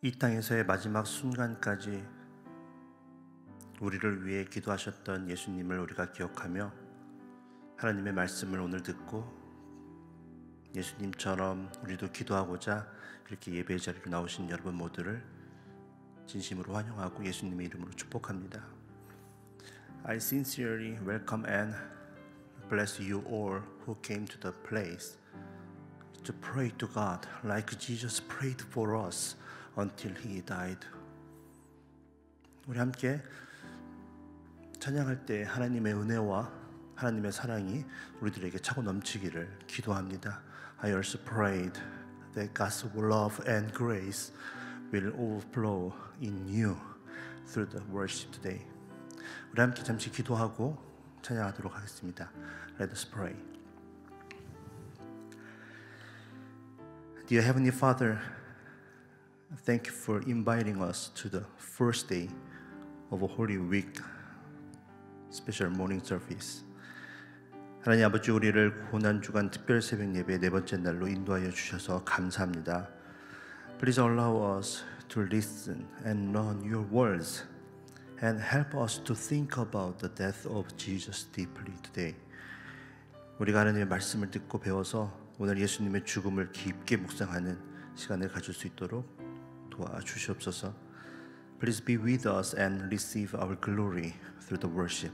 이 땅에서의 마지막 순간까지 우리를 위해 기도하셨던 예수님을 우리가 기억하며 하나님의 말씀을 오늘 듣고 예수님처럼 우리도 기도하고자 이렇게 예배의 자리로 나오신 여러분 모두를 진심으로 환영하고 예수님의 이름으로 축복합니다. I sincerely welcome and bless you all who came to the place to pray to God like Jesus prayed for us until He died. 우리 함께 찬양할 때 하나님의 은혜와 하나님의 사랑이 우리들에게 차고 넘치기를 기도합니다. I also prayed that God's love and grace will overflow in you through the worship today. 우리 함께 잠시 기도하고 찬양하도록 하겠습니다. Let us pray. Dear Heavenly Father, thank you for inviting us to the first day of a Holy Week special morning service. 하나님 아버지, 우리를 고난주간 특별 새벽 예배 네 번째 날로 인도하여 주셔서 감사합니다. Please allow us to listen and learn your words and help us to think about the death of Jesus deeply today. 우리가 하나님의 말씀을 듣고 배워서 오늘 예수님의 죽음을 깊게 묵상하는 시간을 가질 수 있도록 도와주시옵소서. Please be with us and receive our glory through the worship.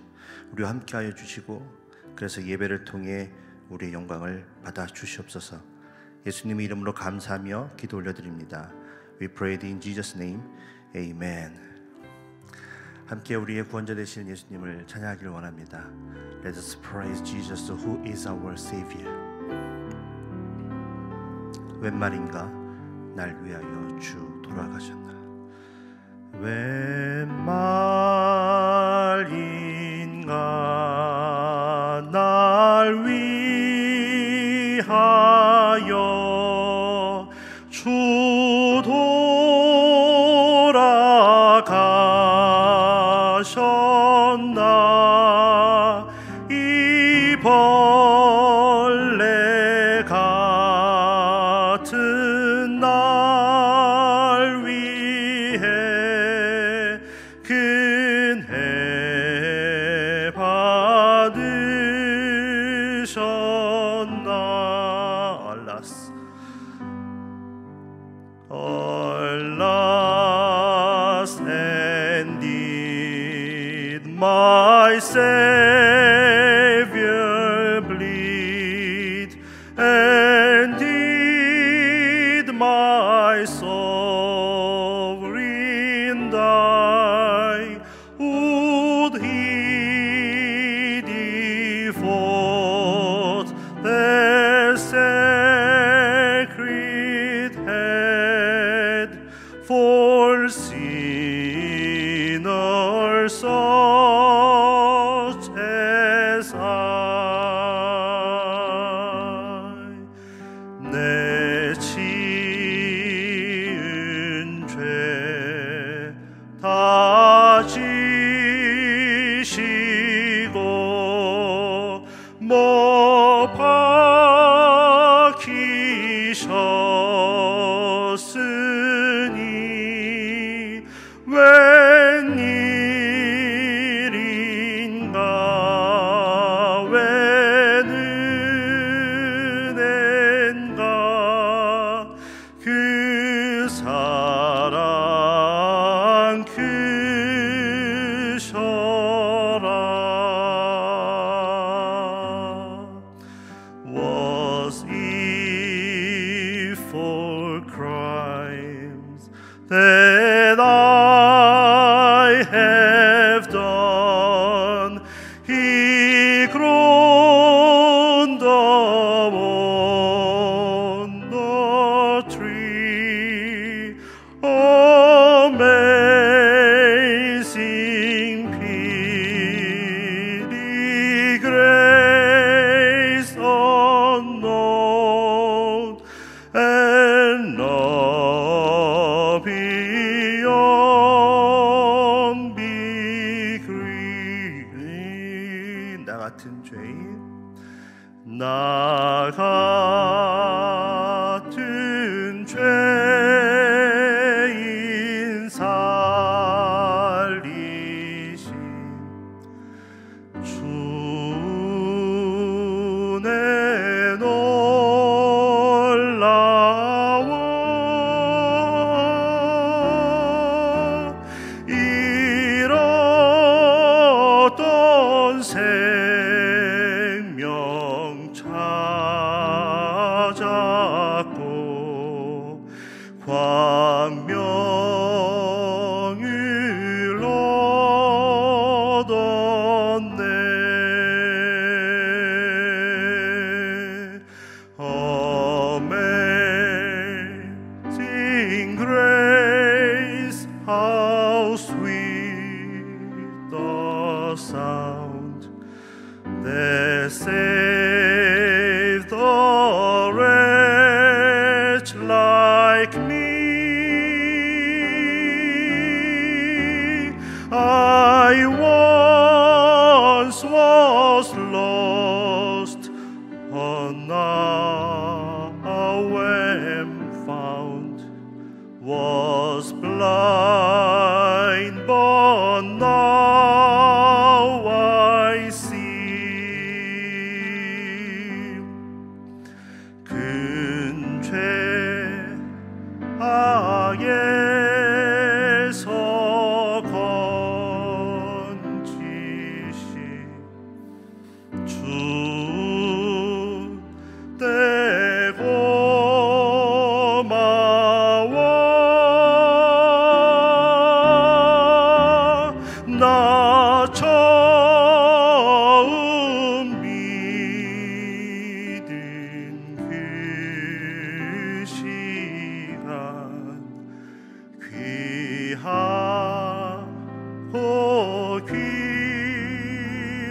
우리와 함께하여 주시고 그래서 예배를 통해 우리의 영광을 받아 주시옵소서. 예수님의 이름으로 감사하며 기도 올려드립니다. We pray in Jesus' name. Amen. 함께 우리의 구원자 되시는 예수님을 찬양하기를 원합니다. Let us praise Jesus who is our Savior. 웬 말인가 날 위하여 주 돌아가셨나. 웬 말인가 날 위하여 주 돌아가셨나. 이 벌레 같은 날 위해 근혜 받으셨나. Alas, and did my Savior bleed, and did my sovereign die? Would He devote the sacred head for sinners such as I? 내 지은 죄 다 지시고 못 박히셨으니 웬일인가 웬 은혜인가 그 사랑 크셔라. Was it for crimes that I have done? He groaned upon the tree. Amazing pity, grace unknown, and love 잡고 광명을 얻었네. Amazing grace, how sweet the sound that saved a wretch like me. I once was lost, but now am found, was blind, but now I see. 큰 죄악에서 건지시 주 떼고 마와 나 처음 믿은 그 시간 귀하고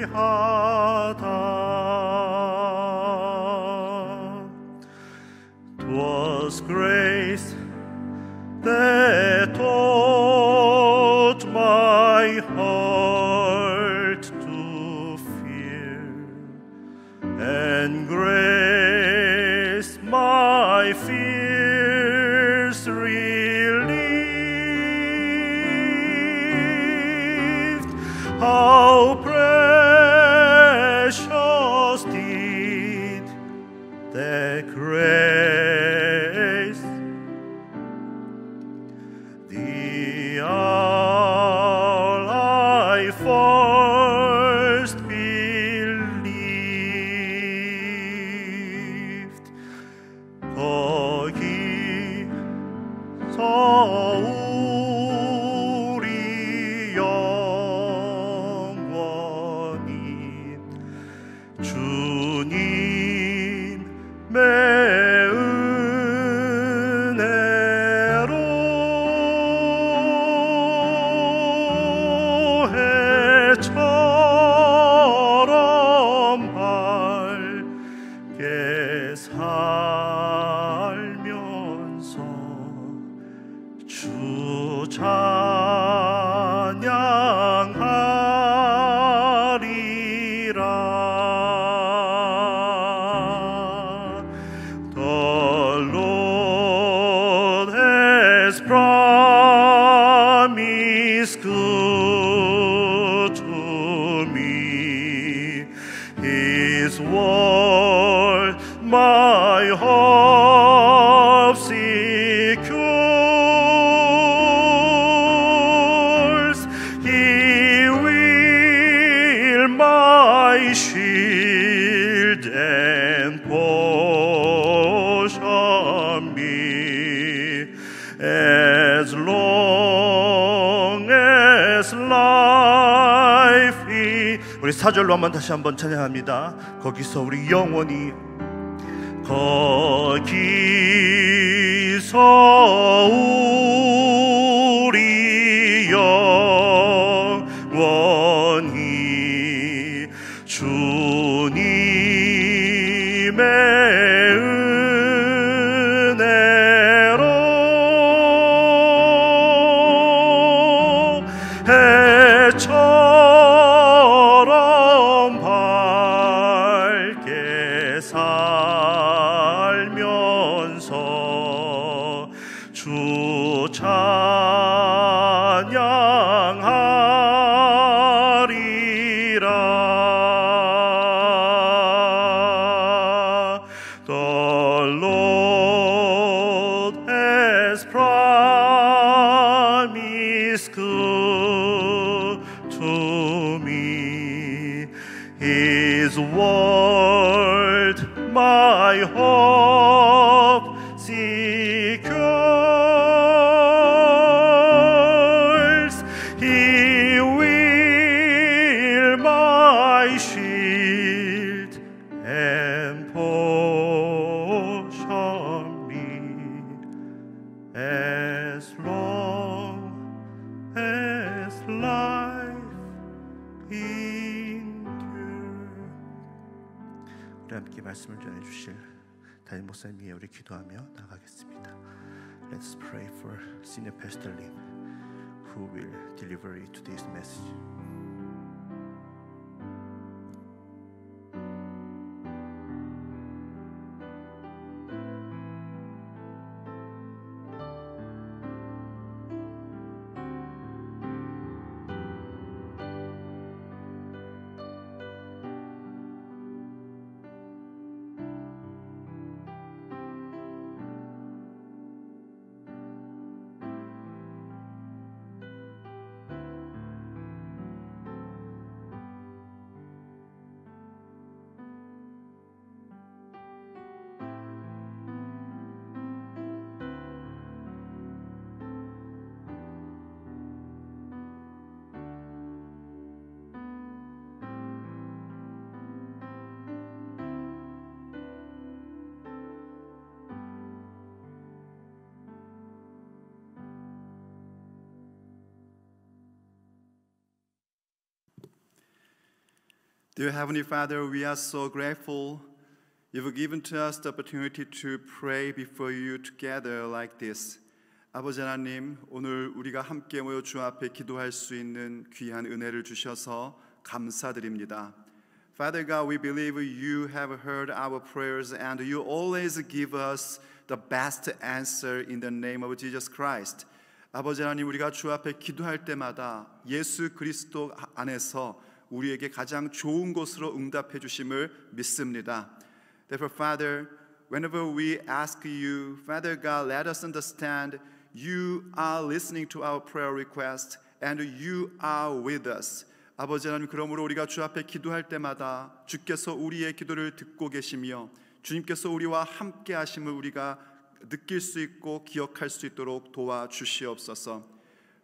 귀하다. 'Twas grace that taught my heart to fear, and grace my fears relieved. How precious did that grace the hour I first believed. 거기서 우리 영원히 주님의 은혜로 해처럼 밝게 살면서 주 찬양하리라. The Lord has promised good to me. His word my hope secures. He will my shield and portion be, as long as life is. 우리 4절로 한번 다시 한번 찬양합니다. 거기서 우리 영원히, 거기서 우리 영원히 주님의 은혜로 해처럼 밝게 살면서 주 찬양하리라. The Lord has promised good to me. His word my hope 말씀을 전해주실 담임 목사님 위해 우리 기도하며 나가겠습니다. Let's pray for Senior Pastor Lim, who will deliver today's message. Dear Heavenly Father, we are so grateful you've given to us the opportunity to pray before you together like this. 아버지 하나님, 오늘 우리가 함께 모여 주 앞에 기도할 수 있는 귀한 은혜를 주셔서 감사드립니다. Father God, we believe you have heard our prayers and you always give us the best answer in the name of Jesus Christ. 아버지 하나님, 우리가 주 앞에 기도할 때마다 예수 그리스도 안에서 우리에게 가장 좋은 것으로 응답해 주심을 믿습니다. Therefore, Father, whenever we ask you, Father God, let us understand you are listening to our prayer request and you are with us. 아버지 하나님, 그러므로 우리가 주 앞에 기도할 때마다 주께서 우리의 기도를 듣고 계시며 주님께서 우리와 함께 하심을 우리가 느낄 수 있고 기억할 수 있도록 도와주시옵소서.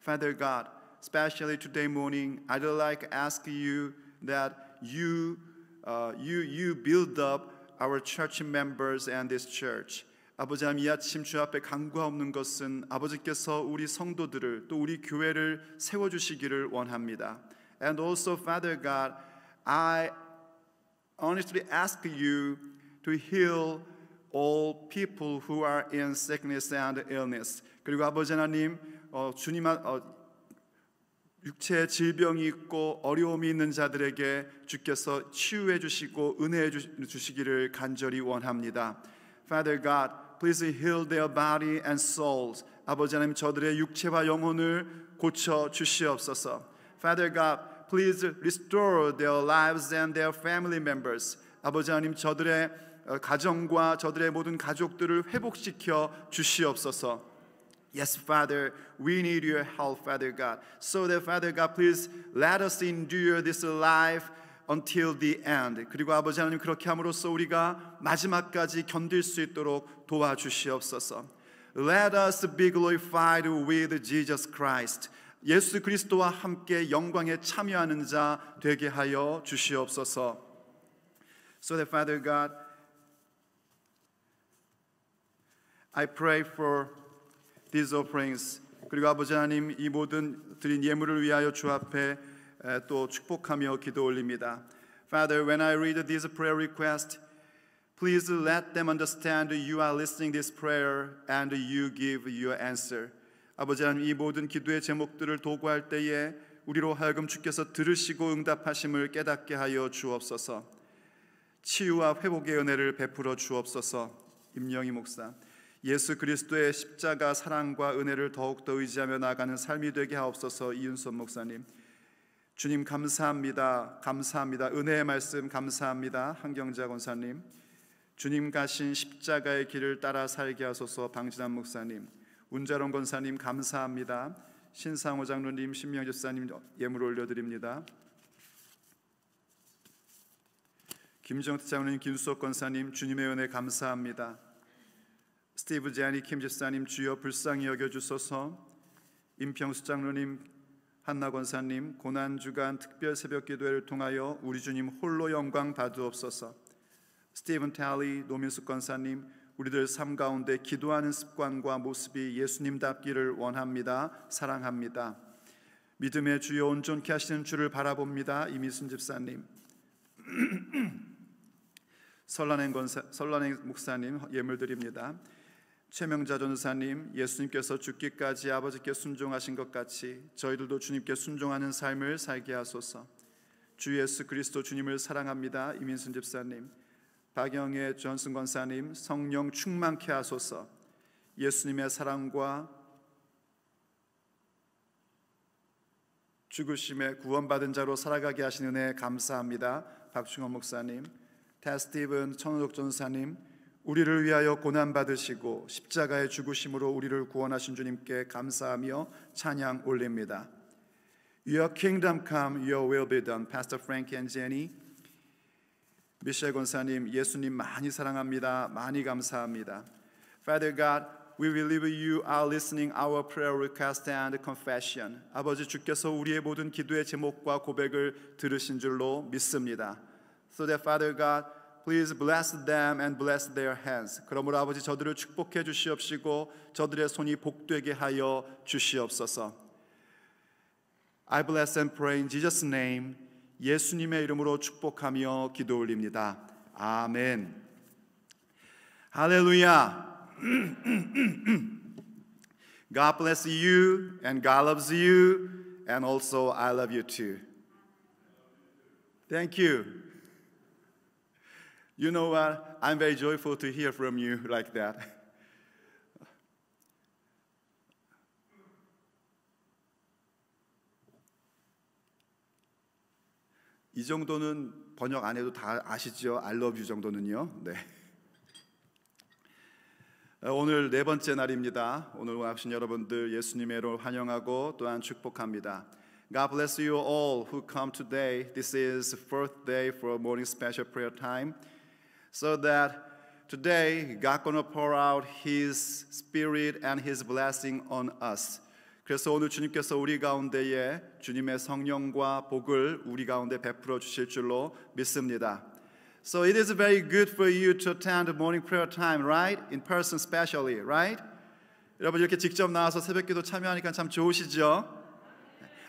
Father God, especially today morning, I'd like to ask you that you build up our church members and this church. 아버지 하나님, 이 아침 주 앞에 간구하옵는 것은 아버지께서 우리 성도들을 또 우리 교회를 세워주시기를 원합니다. And also, Father God, I honestly ask you to heal all people who are in sickness and illness. 그리고 아버지 하나님, 주님 육체에 질병이 있고 어려움이 있는 자들에게 주께서 치유해 주시고 은혜해 주시기를 간절히 원합니다. Father God, please heal their body and souls. 아버지 하나님, 저들의 육체와 영혼을 고쳐 주시옵소서. Father God, please restore their lives and their family members. 아버지 하나님, 저들의 가정과 저들의 모든 가족들을 회복시켜 주시옵소서. Yes, Father, we need your help, Father God. So that, Father God, please let us endure this life until the end. 그리고 아버지 하나님, 그렇게 함으로써 우리가 마지막까지 견딜 수 있도록 도와주시옵소서. Let us be glorified with Jesus Christ. 예수 그리스도와 함께 영광에 참여하는 자 되게 하여 주시옵소서. So that, Father God, I pray for these offerings. 그리고 아버지 하나님, 이 모든 드린 예물을 위하여 주 앞에 또 축복하며 기도 올립니다. Father, when I read these prayer requests, please let them understand you are listening this prayer and you give your answer. 아버지 하나님, 이 모든 기도의 제목들을 도구할 때에 우리로 하여금 주께서 들으시고 응답하심을 깨닫게 하여 주옵소서. 치유와 회복의 은혜를 베풀어 주옵소서. 임영희 목사, 예수 그리스도의 십자가 사랑과 은혜를 더욱더 의지하며 나가는 삶이 되게 하옵소서. 이윤선 목사님, 주님 감사합니다. 감사합니다. 은혜의 말씀 감사합니다. 한경자 권사님, 주님 가신 십자가의 길을 따라 살게 하소서. 방진환 목사님, 운자론 권사님 감사합니다. 신상호 장로님, 신명 집사님 예물 올려드립니다. 김정태 장로님, 김수옥 권사님 주님의 은혜 감사합니다. 스티브 제아니 킴 집사님 주여 불쌍히 여겨주소서. 임평수 장로님, 한나 권사님 고난주간 특별 새벽 기도회를 통하여 우리 주님 홀로 영광 받으옵소서. 스티븐 텔리, 노민숙 권사님, 우리들 삶 가운데 기도하는 습관과 모습이 예수님답기를 원합니다. 사랑합니다. 믿음의 주여 온전케 하시는 주를 바라봅니다. 이미순 집사님, 설란행 목사님 예물드립니다. 최명자 전사님, 예수님께서 죽기까지 아버지께 순종하신 것 같이 저희들도 주님께 순종하는 삶을 살게 하소서. 주 예수 그리스도 주님을 사랑합니다. 이민순 집사님, 박영애 전승 권사님, 성령 충만케 하소서. 예수님의 사랑과 죽으심에 구원받은 자로 살아가게 하시는 은혜 감사합니다. 박충원 목사님, 스티븐 천호덕 전사님, 우리를 위하여 고난받으시고 십자가의 죽으심으로 우리를 구원하신 주님께 감사하며 찬양 올립니다. Your kingdom come, your will be done. Pastor Frank and Jenny, 미셸 권사님, 예수님 많이 사랑합니다. 많이 감사합니다. Father God, we believe you are listening our prayer request and confession. 아버지 주께서 우리의 모든 기도의 제목과 고백을 들으신 줄로 믿습니다. So that Father God, please bless them and bless their hands. 그러므로 아버지 저들을 축복해 주시옵시고 저들의 손이 복되게 하여 주시옵소서. I bless and pray in Jesus' name. 예수님의 이름으로 축복하며 기도 올립니다. 아멘. 할렐루야. God bless you and God loves you and also I love you too. Thank you. You know what? I'm very joyful to hear from you like that. 이 정도는 번역 안 해도 다 아시죠? I love you 정도는요. 네. 오늘 네 번째 날입니다. 오늘 오신 여러분들 예수님의 이름으로 환영하고 또한 축복합니다. God bless you all who come today. This is the fourth day for morning special prayer time. So that today God gonna pour out His Spirit and His blessing on us. 그래서 오늘 주님께서 우리 가운데에 주님의 성령과 복을 우리 가운데 베풀어 주실 줄로 믿습니다. So it is very good for you to attend morning prayer time, right? In person especially, right? 여러분 이렇게 직접 나와서 새벽기도 참여하니까 참 좋으시죠?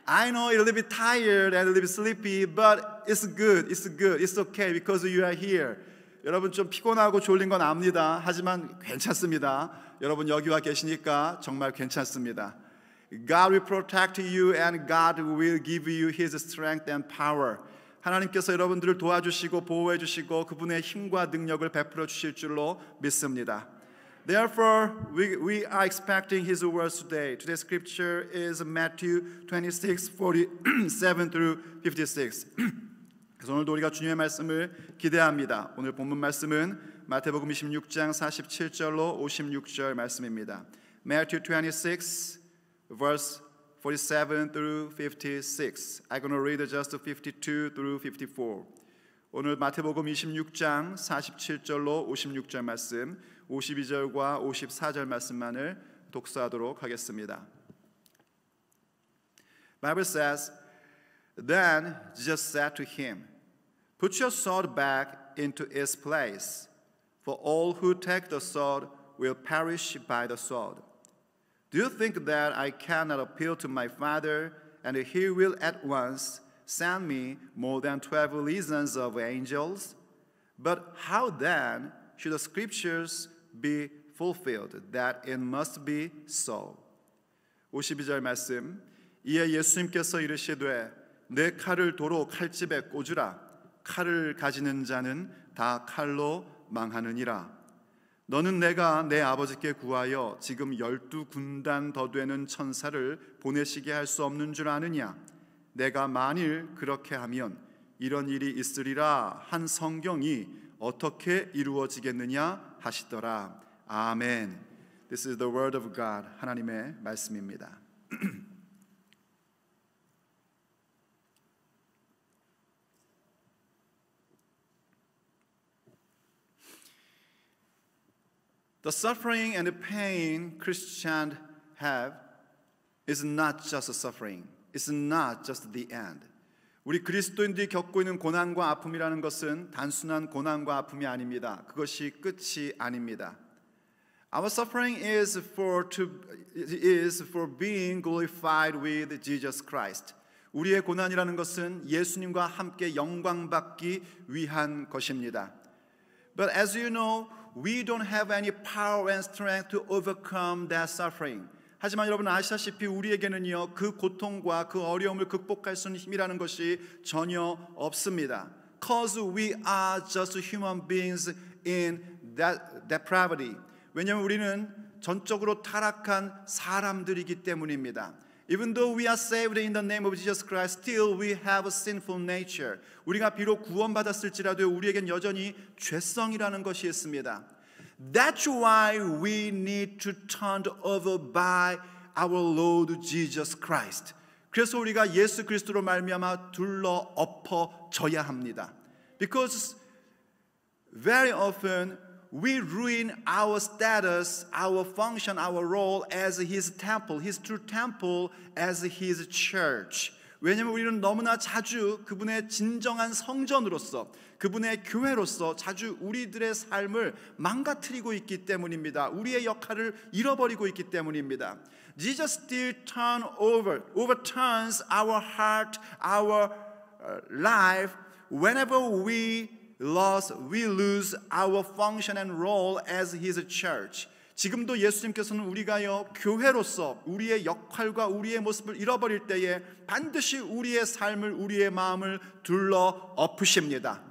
I know you're a little bit tired and a little bit sleepy, but it's good, it's good, it's okay because you are here. 여러분 좀 피곤하고 졸린 건 압니다. 하지만 괜찮습니다. 여러분 여기 와 계시니까 정말 괜찮습니다. God will protect you and God will give you His strength and power. 하나님께서 여러분들을 도와주시고 보호해 주시고 그분의 힘과 능력을 베풀어 주실 줄로 믿습니다. Therefore, we are expecting His words today. Today's scripture is Matthew 26:47 through 56. 그래서 오늘도 우리가 주님의 말씀을 기대합니다. 오늘 본문 말씀은 마태복음 26장 47절로 56절 말씀입니다. Matthew 26 verse 47 through 56. I'm going to read just 52 through 54. 오늘 마태복음 26장 47절로 56절 말씀, 52절과 54절 말씀만을 독서하도록 하겠습니다. Bible says, Then Jesus said to him, Put your sword back into its place, for all who take the sword will perish by the sword. Do you think that I cannot appeal to my Father, and He will at once send me more than 12 legions of angels? But how then should the scriptures be fulfilled, that it must be so? 52절 말씀. 이에 예수님께서 이르시되 내 칼을 도로 칼집에 꽂으라. 칼을 가지는 자는 다 칼로 망하느니라. 너는 내가 내 아버지께 구하여 지금 12군단 더 되는 천사를 보내시게 할 수 없는 줄 아느냐? 내가 만일 그렇게 하면 이런 일이 있으리라 한 성경이 어떻게 이루어지겠느냐 하시더라. 아멘. This is the word of God. 하나님의 말씀입니다. The suffering and the pain Christians have is not just suffering. It's not just the end. 우리 그리스도인들이 겪고 있는 고난과 아픔이라는 것은 단순한 고난과 아픔이 아닙니다. 그것이 끝이 아닙니다. Our suffering is for being glorified with Jesus Christ. 우리의 고난이라는 것은 예수님과 함께 영광받기 위한 것입니다. But as you know, we don't have any power and strength to overcome that suffering. 하지만 여러분 아시다시피 우리에게는요 그 고통과 그 어려움을 극복할 수 있는 힘이라는 것이 전혀 없습니다. Cause we are just human beings in that depravity. 왜냐하면 우리는 전적으로 타락한 사람들이기 때문입니다. Even though we are saved in the name of Jesus Christ, still we have a sinful nature. 우리가 비록 구원받았을지라도 우리에겐 여전히 죄성이라는 것이 있습니다. That's why we need to turn over by our Lord Jesus Christ. 그래서 우리가 예수 그리스도로 말미암아 둘러 엎어져야 합니다. Because very often we ruin our status, our function, our role as His temple, His true temple, as His church. 왜냐하면 우리는 너무나 자주 그분의 진정한 성전으로서 그분의 교회로서 자주 우리들의 삶을 망가뜨리고 있기 때문입니다. 우리의 역할을 잃어버리고 있기 때문입니다. Jesus still overturns our heart, our life whenever we lose our function and role as His church. 지금도 예수님께서는 우리가요 교회로서 우리의 역할과 우리의 모습을 잃어버릴 때에 반드시 우리의 삶을 우리의 마음을 둘러 엎으십니다.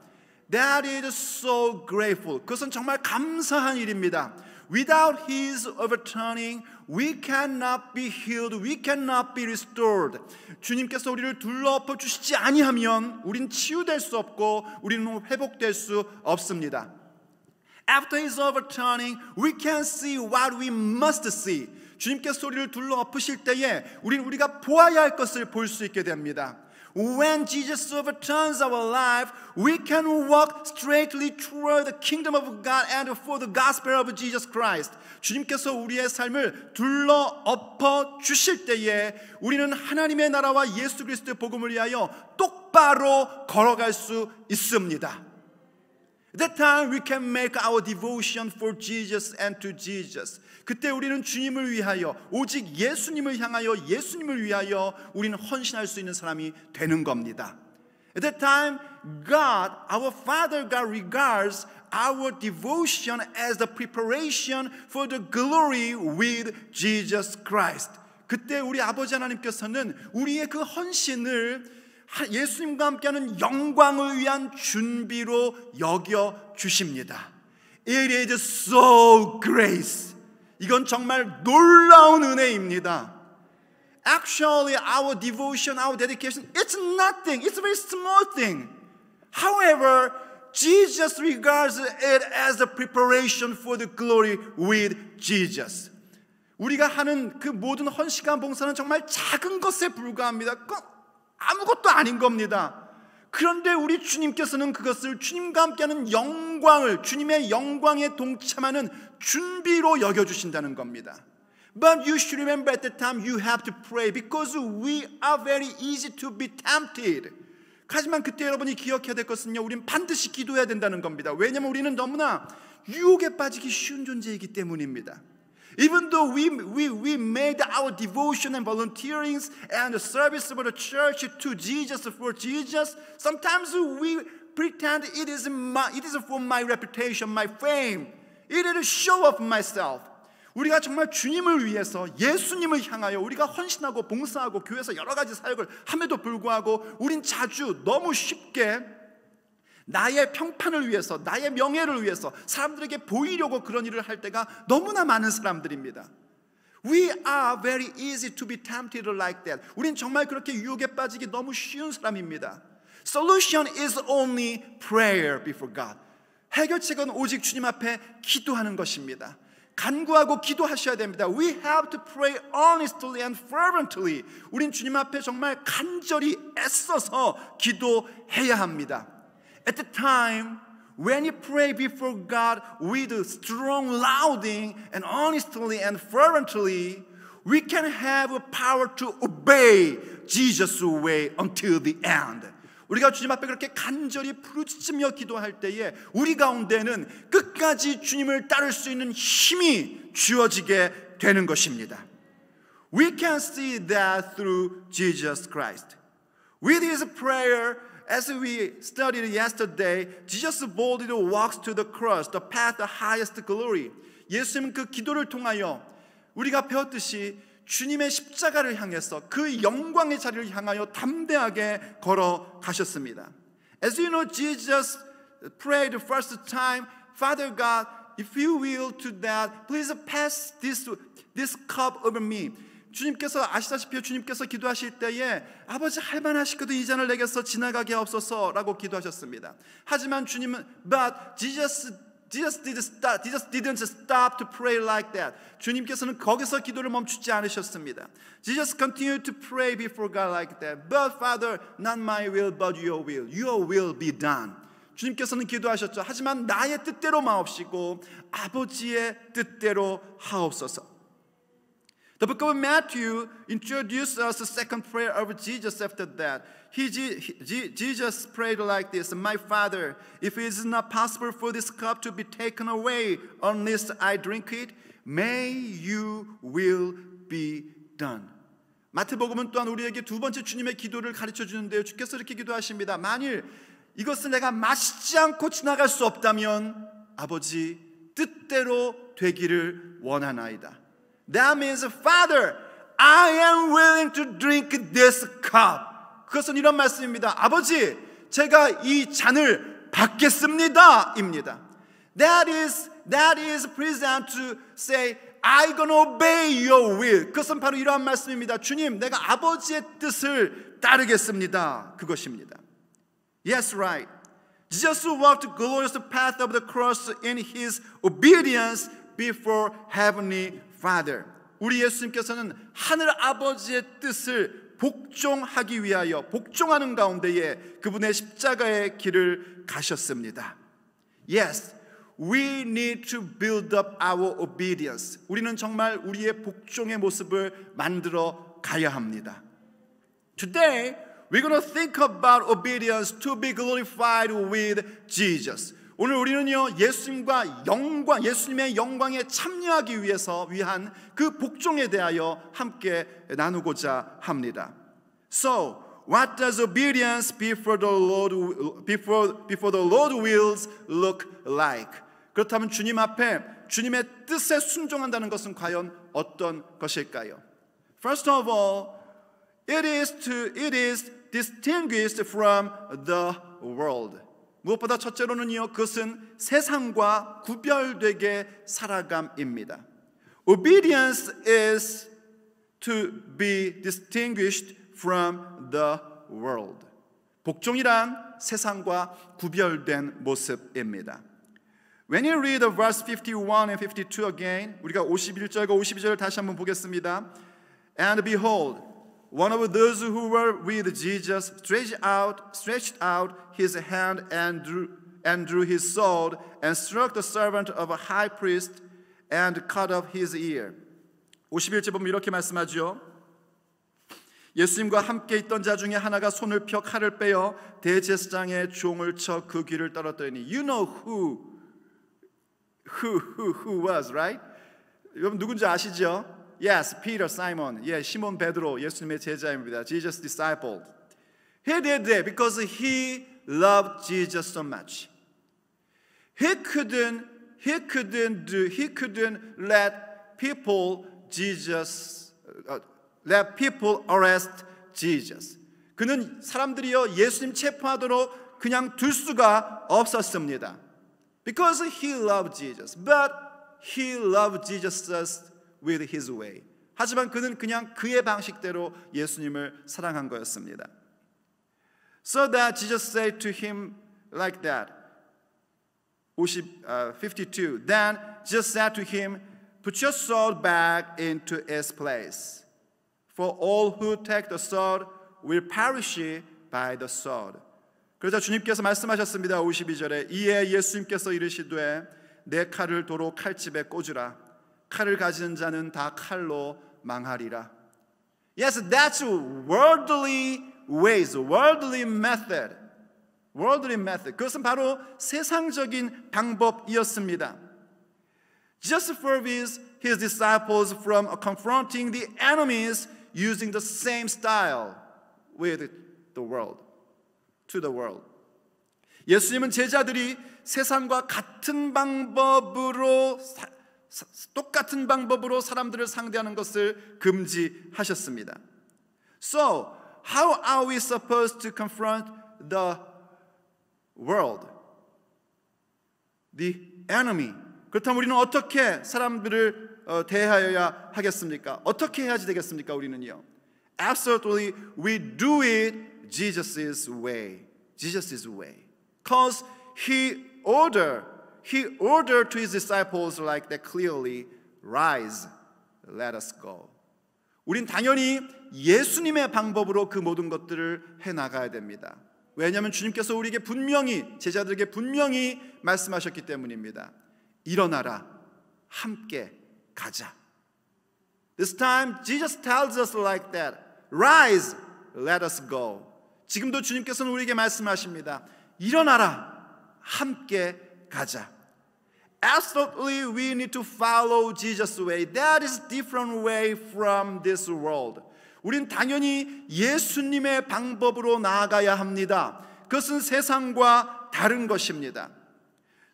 That is so grateful. 그것은 정말 감사한 일입니다. Without His overturning, we cannot be healed, we cannot be restored. 주님께서 우리를 둘러 엎어 주시지 아니하면 우린 치유될 수 없고 우리는 회복될 수 없습니다. After His overturning, we can see what we must see. 주님께서 우리를 둘러 엎으실 때에 우리가 보아야 할 것을 볼 수 있게 됩니다. When Jesus overturns our life, we can walk straightly toward the kingdom of God and for the gospel of Jesus Christ. 주님께서 우리의 삶을 둘러 엎어 주실 때에 우리는 하나님의 나라와 예수 그리스도의 복음을 위하여 똑바로 걸어갈 수 있습니다. At that time we can make our devotion for Jesus and to Jesus. 그때 우리는 주님을 위하여 오직 예수님을 향하여 예수님을 위하여 우리는 헌신할 수 있는 사람이 되는 겁니다. At that time God, our Father God regards our devotion as the preparation for the glory with Jesus Christ. 그때 우리 아버지 하나님께서는 우리의 그 헌신을 예수님과 함께하는 영광을 위한 준비로 여겨 주십니다. It is so grace. 이건 정말 놀라운 은혜입니다. Actually, our devotion, our dedication, it's nothing. It's a very small thing. However, Jesus regards it as the preparation for the glory with Jesus. 우리가 하는 그 모든 헌신과 봉사는 정말 작은 것에 불과합니다. 아무것도 아닌 겁니다. 그런데 우리 주님께서는 그것을 주님과 함께하는 영광을 주님의 영광에 동참하는 준비로 여겨주신다는 겁니다. But you should remember at the time you have to pray because we are very easy to be tempted. 하지만 그때 여러분이 기억해야 될 것은요, 우리는 반드시 기도해야 된다는 겁니다. 왜냐하면 우리는 너무나 유혹에 빠지기 쉬운 존재이기 때문입니다. Even though we made our devotion and volunteerings and the service of the church to Jesus for Jesus, sometimes we pretend it is for my reputation, my fame. It is to show off myself. 우리가 정말 주님을 위해서 예수님을 향하여 우리가 헌신하고 봉사하고 교회에서 여러 가지 사역을 함에도 불구하고 우린 자주 너무 쉽게 나의 평판을 위해서 나의 명예를 위해서 사람들에게 보이려고 그런 일을 할 때가 너무나 많은 사람들입니다. We are very easy to be tempted like that. 우린 정말 그렇게 유혹에 빠지기 너무 쉬운 사람입니다. Solution is only prayer before God. 해결책은 오직 주님 앞에 기도하는 것입니다. 간구하고 기도하셔야 됩니다. We have to pray earnestly and fervently. 우린 주님 앞에 정말 간절히 애써서 기도해야 합니다. At the time when you pray before God with strong lauding and honestly and fervently, we can have a power to obey Jesus' way until the end. 우리가 주님 앞에 그렇게 간절히 부르짖으며 기도할 때에 우리 가운데는 끝까지 주님을 따를 수 있는 힘이 주어지게 되는 것입니다. We can see that through Jesus Christ. With His prayer as we studied yesterday, Jesus boldly walks to the cross, the path of highest glory. 예수님은 그 기도를 통하여 우리가 배웠듯이 주님의 십자가를 향해서 그 영광의 자리를 향하여 담대하게 걸어가셨습니다. As you know, Jesus prayed the first time, Father God, if you will to that, please pass this cup over me. 주님께서 아시다시피 주님께서 기도하실 때에 아버지 할만하시거든 이 잔을 내게서 지나가게 하옵소서라고 기도하셨습니다. 하지만 주님은 but Jesus didn't stop to pray like that. 주님께서는 거기서 기도를 멈추지 않으셨습니다. Jesus continued to pray before God like that. But Father, not my will, but your will. Your will be done. 주님께서는 기도하셨죠. 하지만 나의 뜻대로 마옵시고 아버지의 뜻대로 하옵소서. The book of Matthew introduced us the second prayer of Jesus after that. Jesus prayed like this, My Father, if it is not possible for this cup to be taken away unless I drink it, may your will be done. 마태복음은 또한 우리에게 두 번째 주님의 기도를 가르쳐 주는데요. 주께서 이렇게 기도하십니다. 만일 이것을 내가 마시지 않고 지나갈 수 없다면 아버지 뜻대로 되기를 원하나이다. That means, Father, I am willing to drink this cup. 그것은 이런 말씀입니다. 아버지, 제가 이 잔을 받겠습니다. 입니다. That is present to say, I'm gonna obey your will. 그것은 바로 이러한 말씀입니다. 주님, 내가 아버지의 뜻을 따르겠습니다. 그것입니다. Yes, right. Jesus walked the glorious path of the cross in his obedience before heavenly Father. 우리 예수님께서는 하늘 아버지의 뜻을 복종하기 위하여 복종하는 가운데에 그분의 십자가의 길을 가셨습니다. Yes, we need to build up our obedience. 우리는 정말 우리의 복종의 모습을 만들어 가야 합니다. Today, we're going to think about obedience to be glorified with Jesus. 오늘 우리는요 예수님과 영광, 예수님의 영광에 참여하기 위한 그 복종에 대하여 함께 나누고자 합니다. So, what does obedience before the Lord wills look like? 그렇다면 주님 앞에 주님의 뜻에 순종한다는 것은 과연 어떤 것일까요? First of all, it is distinguished from the world. 무엇보다 첫째로는요, 그것은 세상과 구별되게 살아감입니다. Obedience is to be distinguished from the world. 복종이란 세상과 구별된 모습입니다. When you read verse 51 and 52 again, 우리가 51절과 52절을 다시 한번 보겠습니다. And behold, one of those who were with Jesus stretched out his hand and drew his sword and struck the servant of a high priest and cut off his ear. 51절 보면 이렇게 말씀하죠. 예수님과 함께 있던 자 중에 하나가 손을 펴 칼을 빼어 대제사장의 종을 쳐 그 귀를 떨어뜨리니. You know who was, right? 여러분 누군지 아시죠? Yes, Peter, Simon. 시몬 베드로, 예수님의 제자입니다. Jesus' disciple. He did that because he loved Jesus so much. He couldn't let people arrest Jesus. 그는 사람들이요 예수님 체포하도록 그냥 둘 수가 없었습니다. Because he loved Jesus, but he loved Jesus with his way. 하지만 그는 그냥 그의 방식대로 예수님을 사랑한 거였습니다. So that Jesus said to him like that. 52. Then Jesus said to him, put your sword back into its place. For all who take the sword will perish by the sword. 그러자 주님께서 말씀하셨습니다. 52절에 이에 예수님께서 이르시되 내 칼을 도로 칼집에 꽂으라. 칼을 가지는 자는 다 칼로 망하리라. Yes, that's worldly ways, worldly method. 그것은 바로 세상적인 방법이었습니다. Jesus forbids his disciples from confronting the enemies using the same style with the world. to the world. 예수님은 제자들이 세상과 같은 방법으로 똑같은 방법으로 사람들을 상대하는 것을 금지하셨습니다. So, how are we supposed to confront the world, the enemy? 그렇다면 우리는 어떻게 사람들을 대하여야 하겠습니까? 어떻게 해야지 되겠습니까? 우리는요. Absolutely, we do it Jesus' way. Jesus' way. Because He ordered to His disciples like that clearly, rise, let us go. 우린 당연히 예수님의 방법으로 그 모든 것들을 해나가야 됩니다. 왜냐하면 주님께서 우리에게 분명히, 제자들에게 분명히 말씀하셨기 때문입니다. 일어나라, 함께 가자. This time Jesus tells us like that. Rise, let us go. 지금도 주님께서는 우리에게 말씀하십니다. 일어나라, 함께 가자. Absolutely, we need to follow Jesus' way. That is different way from this world. 우린 당연히 예수님의 방법으로 나아가야 합니다. 그것은 세상과 다른 것입니다.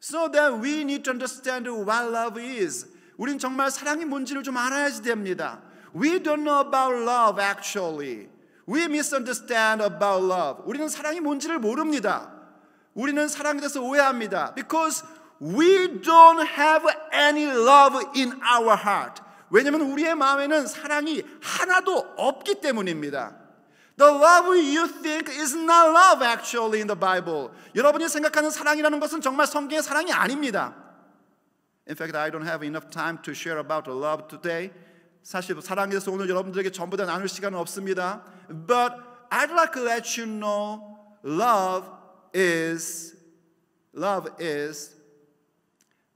So that we need to understand what love is. 우린 정말 사랑이 뭔지를 좀 알아야지 됩니다. We don't know about love actually. We misunderstand about love. 우리는 사랑이 뭔지를 모릅니다. 우리는 사랑에 대해서 오해합니다. Because we don't have any love in our heart. 왜냐하면 우리의 마음에는 사랑이 하나도 없기 때문입니다. The love you think is not love actually in the Bible. 여러분이 생각하는 사랑이라는 것은 정말 성경의 사랑이 아닙니다. In fact, I don't have enough time to share about love today. 사실 사랑에 대해서 오늘 여러분들에게 전부 다 나눌 시간은 없습니다. But I'd like to let you know love is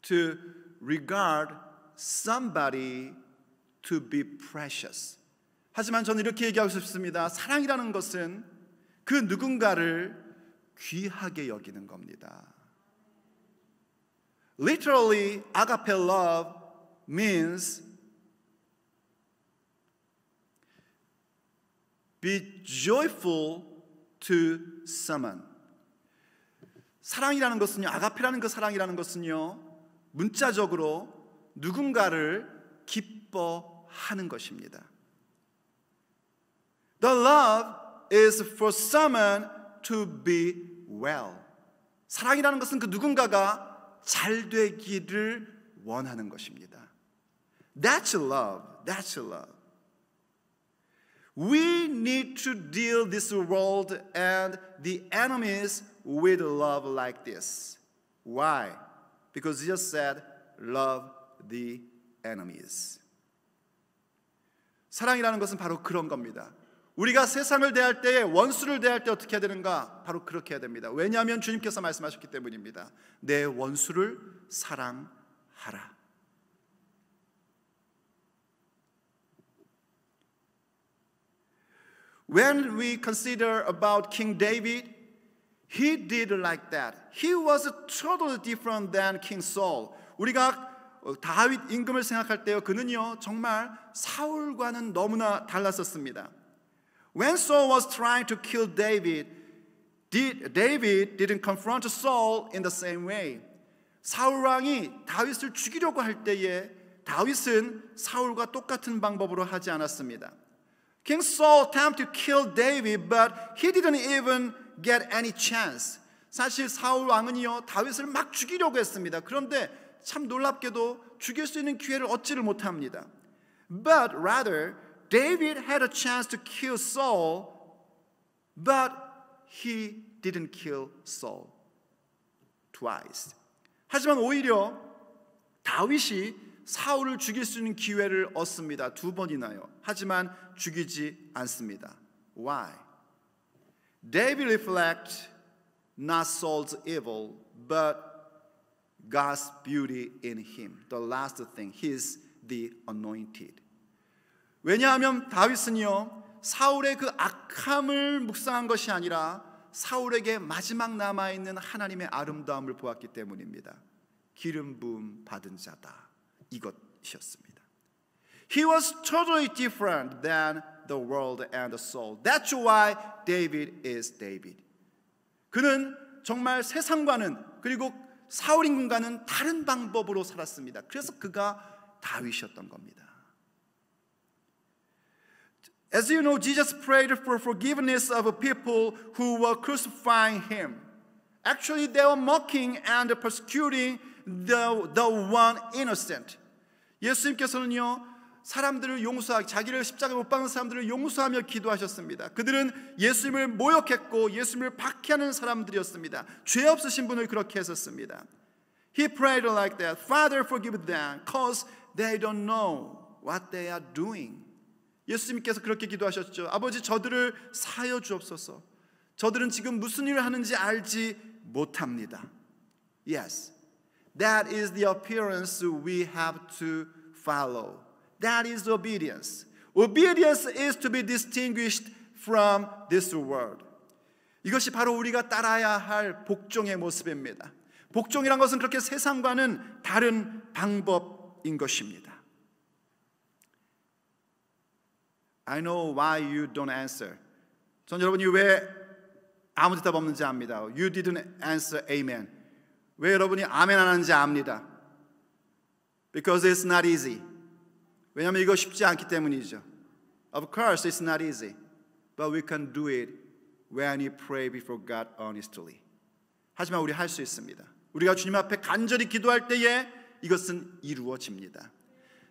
to regard somebody to be precious. 하지만 저는 이렇게 얘기하고 싶습니다. 사랑이라는 것은 그 누군가를 귀하게 여기는 겁니다. Literally, agape love means be joyful to someone. 사랑이라는 것은요, 아가페라는 그 사랑이라는 것은요, 문자적으로 누군가를 기뻐하는 것입니다. The love is for someone to be well. 사랑이라는 것은 그 누군가가 잘 되기를 원하는 것입니다. That's love. That's love. We need to deal this world and the enemies with love like this. Why? Because Jesus said, love the enemies. 사랑이라는 것은 바로 그런 겁니다. 우리가 세상을 대할 때, 원수를 대할 때 어떻게 해야 되는가? 바로 그렇게 해야 됩니다. 왜냐하면 주님께서 말씀하셨기 때문입니다. 내 원수를 사랑하라. When we consider about King David, he did like that. He was totally different than King Saul. 우리가 다윗 임금을 생각할 때요, 그는요 정말 사울과는 너무나 달랐었습니다. When Saul was trying to kill David, David didn't confront Saul in the same way. 사울 왕이 다윗을 죽이려고 할 때에 다윗은 사울과 똑같은 방법으로 하지 않았습니다. King Saul attempted to kill David, but he didn't even get any chance. 사실 사울 왕은요 다윗을 막 죽이려고 했습니다. 그런데 참 놀랍게도 죽일 수 있는 기회를 얻지를 못합니다. But rather, David had a chance to kill Saul, but he didn't kill Saul twice. 하지만 오히려 다윗이 사울을 죽일 수 있는 기회를 얻습니다. 두 번이나요. 하지만 죽이지 않습니다. Why? David reflects not Saul's evil, but God's beauty in him. The last thing, he's the anointed. 왜냐하면 다윗은요 사울의 그 악함을 묵상한 것이 아니라 사울에게 마지막 남아있는 하나님의 아름다움을 보았기 때문입니다. 기름 부음 받은 자다, 이것이었습니다. He was totally different than the world and the soul. That's why David is David. 그는 정말 세상과는 그리고 사울 임금과는 다른 방법으로 살았습니다. 그래서 그가 다윗이었던 겁니다. As you know, Jesus prayed for forgiveness of people who were crucifying him. Actually, they were mocking and persecuting the one innocent. 예수님께서는요, 사람들을 용서하기, 자기를 십자가에 못 박는 사람들을 용서하며 기도하셨습니다. 그들은 예수님을 모욕했고 예수님을 박해하는 사람들이었습니다. 죄 없으신 분을 그렇게 했었습니다. He prayed like that. Father, forgive them, because they don't know what they are doing. 예수님께서 그렇게 기도하셨죠. 아버지, 저들을 사하여 주옵소서. 저들은 지금 무슨 일을 하는지 알지 못합니다. Yes, that is the appearance we have to follow. That is obedience. Obedience is to be distinguished from this world. 이것이 바로 우리가 따라야 할 복종의 모습입니다. 복종이란 것은 그렇게 세상과는 다른 방법인 것입니다. I know why you don't answer. 전 여러분이 왜 아무 대답 없는지 압니다. You didn't answer amen. 왜 여러분이 아멘 안 하는지 압니다. Because it's not easy. 왜냐하면 이거 쉽지 않기 때문이죠. Of course it's not easy. But we can do it when we pray before God honestly. 하지만 우리 할 수 있습니다. 우리가 주님 앞에 간절히 기도할 때에 이것은 이루어집니다.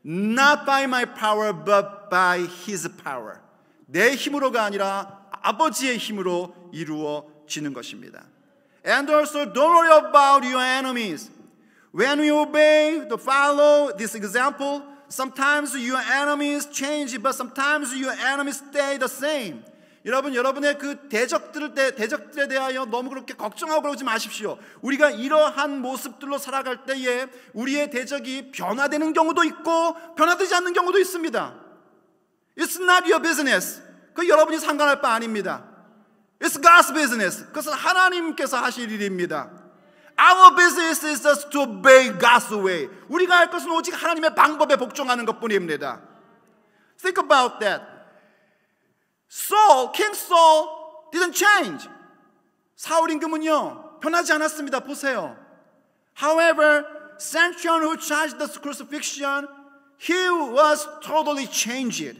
Not by my power, but by His power. 내 힘으로가 아니라 아버지의 힘으로 이루어지는 것입니다. And also, don't worry about your enemies. When we obey, to follow this example, sometimes your enemies change, but sometimes your enemies stay the same. 여러분의 그 대적들에 대하여 너무 그렇게 걱정하고 그러지 마십시오. 우리가 이러한 모습들로 살아갈 때에 우리의 대적이 변화되는 경우도 있고 변화되지 않는 경우도 있습니다. It's not your business. 그 여러분이 상관할 바 아닙니다. It's God's business. 그것은 하나님께서 하실 일입니다. Our business is just to obey God's way. 우리가 할 것은 오직 하나님의 방법에 복종하는 것뿐입니다. Think about that. King Saul didn't change. 사울 임금은요 변하지 않았습니다. 보세요. However, Samson who charged the crucifixion, he was totally changed.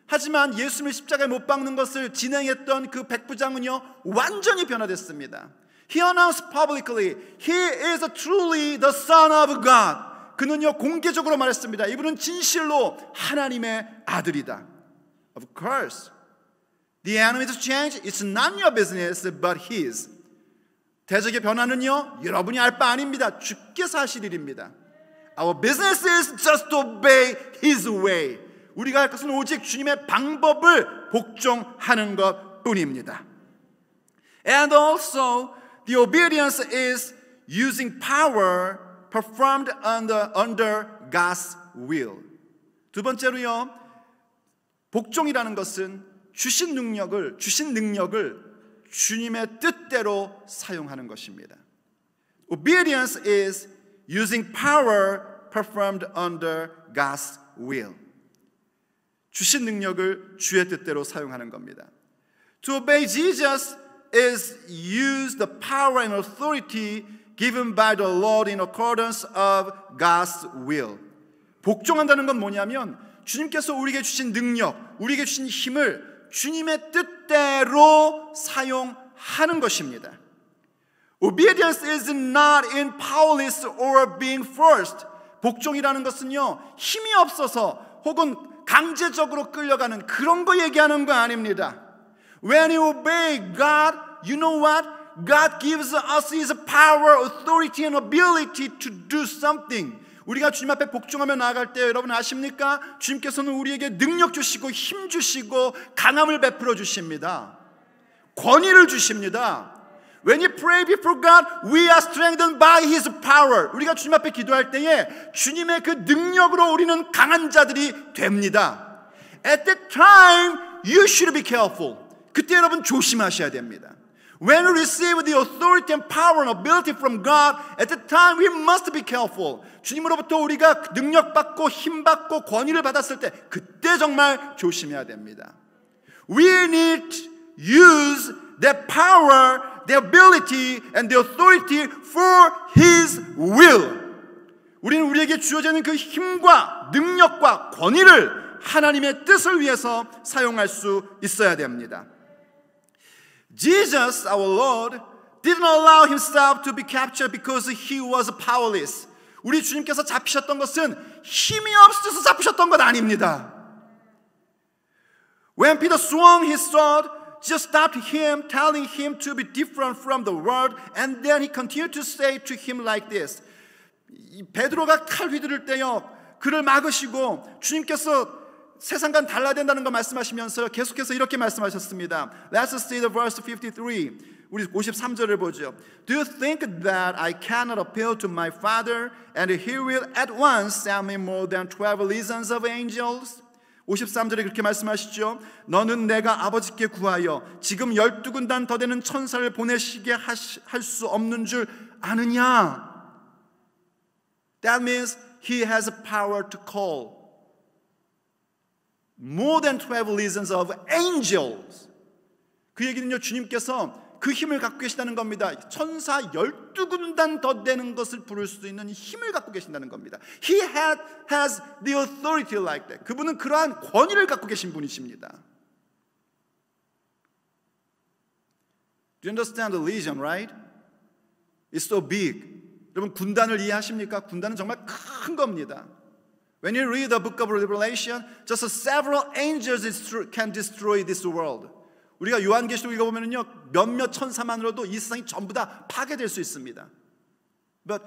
하지만 예수님을 십자가에 못 박는 것을 진행했던 그 백부장은요 완전히 변화됐습니다. He announced publicly, he is truly the Son of God. 그는요 공개적으로 말했습니다. 이분은 진실로 하나님의 아들이다. Of course, the enemy's change is not your business, but his. 대적의 변화는요 여러분이 알 바 아닙니다. 주께서 하실 일입니다. Our business is just to obey His way. 우리가 할 것은 오직 주님의 방법을 복종하는 것뿐입니다. And also, the obedience is using power performed under God's will. 두 번째로요, 복종이라는 것은 주신 능력을 주님의 뜻대로 사용하는 것입니다. Obedience is using power performed under God's will. 주신 능력을 주의 뜻대로 사용하는 겁니다. To obey Jesus is use the power and authority given by the Lord in accordance of God's will. 복종한다는 건 뭐냐면 주님께서 우리에게 주신 능력, 우리에게 주신 힘을 주님의 뜻대로 사용하는 것입니다. Obedience is not in powerless or being forced. 복종이라는 것은요 힘이 없어서 혹은 강제적으로 끌려가는 그런 거 얘기하는 거 아닙니다. When you obey God, you know what? God gives us His power, authority and ability to do something. 우리가 주님 앞에 복종하며 나아갈 때 여러분 아십니까? 주님께서는 우리에게 능력 주시고 힘 주시고 강함을 베풀어 주십니다. 권위를 주십니다. When you pray before God, we are strengthened by His power. 우리가 주님 앞에 기도할 때에 주님의 그 능력으로 우리는 강한 자들이 됩니다. At that time, you should be careful. 그때 여러분 조심하셔야 됩니다. When we receive the authority and power and ability from God, at that time we must be careful. 주님으로부터 우리가 능력받고 힘받고 권위를 받았을 때 그때 정말 조심해야 됩니다. We need use their power, their ability, and their authority for His will. 우리는 우리에게 주어지는 그 힘과 능력과 권위를 하나님의 뜻을 위해서 사용할 수 있어야 됩니다. Jesus, our Lord, didn't allow himself to be captured because he was powerless. 우리 주님께서 잡히셨던 것은 힘이 없어서 잡히셨던 것 아닙니다. When Peter swung his sword, Jesus stopped him, telling him to be different from the world, and then he continued to say to him like this. 베드로가 칼 휘두를 때요, 그를 막으시고 주님께서 세상과는 달라야 된다는 거 말씀하시면서 계속해서 이렇게 말씀하셨습니다. Let's see the verse 53. 우리 53절을 보죠. Do you think that I cannot appeal to my Father and He will at once send me more than 12 legions of angels? 53절에 그렇게 말씀하시죠. 너는 내가 아버지께 구하여 지금 12군단 더 되는 천사를 보내시게 할 수 없는 줄 아느냐? That means He has power to call more than 12 legions of angels. 그 얘기는요, 주님께서 그 힘을 갖고 계시다는 겁니다. 천사 12군단 더 되는 것을 부를 수 있는 힘을 갖고 계신다는 겁니다. He has the authority like that. 그분은 그러한 권위를 갖고 계신 분이십니다. Do you understand the legion, right? It's so big. 여러분, 군단을 이해하십니까? 군단은 정말 큰 겁니다. When you read the book of Revelation, just several angels can destroy this world. 우리가 요한계시록 읽어보면요, 몇몇 천사만으로도 이 세상이 전부 다 파괴될 수 있습니다. But